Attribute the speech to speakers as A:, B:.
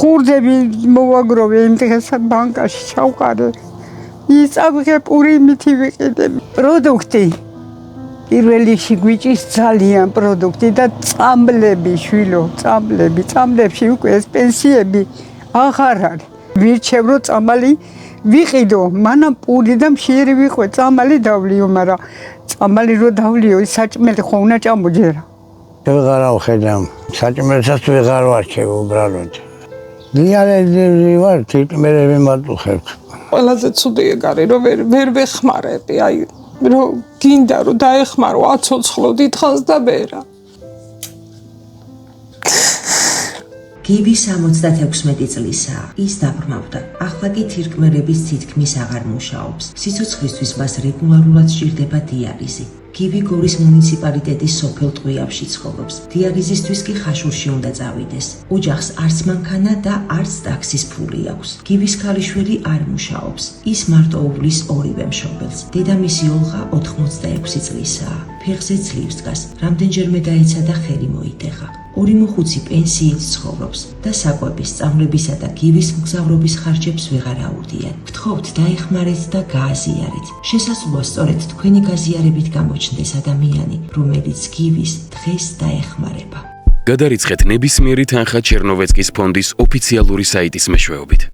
A: ხურდები მოვაგროვე იმ დღეს ბანკაში ჩავყარე. იწავიღე პური მითი ვიყიდე. პროდუქტი პირველი შეგვიჭის ძალიან პროდუქტი და წამლები შვილო, წამლებში უკვე ეს პენსიები აღარ არის. ვირჩევ რომ წამალი ვიყიდო, მანამ პური და მშიერი ვიყო, წამალი დავლიო, მაგრამ წამალი რო დავლიო, საჭმელი ხო უნდა ჩამოჯერა.
B: ვეღარ ავხედავ, საჭმელსაც ვეღარ ვარჩევ უბრალოდ. დიალეზი ვარ, თითქმის ვიმატუხებ.
C: ყველაზე ცუდი ეგ არის, რომ ვერ ვეხმარები, აი რომ გინდა რომ დაეხმარო, აცოცხლო დიდხანს და ბერა.
D: გივი 76 წლისაა. ის დაბრმავდა. ახლა კი თირკმერების თითქმის აღარ მუშაობს. სიცოცხლისთვის მას რეგულარულად სჭირდება დიალიზი. გივი გორის მუნიციპალიტეტის სოფელ ტყვიავში ცხოვრობს. დიალიზისთვის კი ხაშურში უნდა წავიდეს. ოჯახს არც მანქანა და არც ტაქსის ფული აქვს. გივის ქალიშვილი არ მუშაობს. ის მარტოუვლის ორივე მშობელს. დედამისი ოლღა 86 წლისაა. ფეხზე ძლივს დგას. რამდენჯერმე დაეცა და ხელი მოიტეხა. 2.5 პენსიით ცხოვრობს და საკვების, სწავლებისა და გივის მგზავრობის ხარჯებს ვეღარ აუდიან. გთხოვთ დაეხმარეთ და გააზიარეთ. შესაძლოა სწორედ თქვენი გაზიარებით გამოჩნდეს ადამიანი, რომელიც გივის დღეს დაეხმარება.
E: გადარიცხეთ ნებისმიერი თანხა ჩერნოვეცკის ფონდის ოფიციალური საიტის მეშვეობით.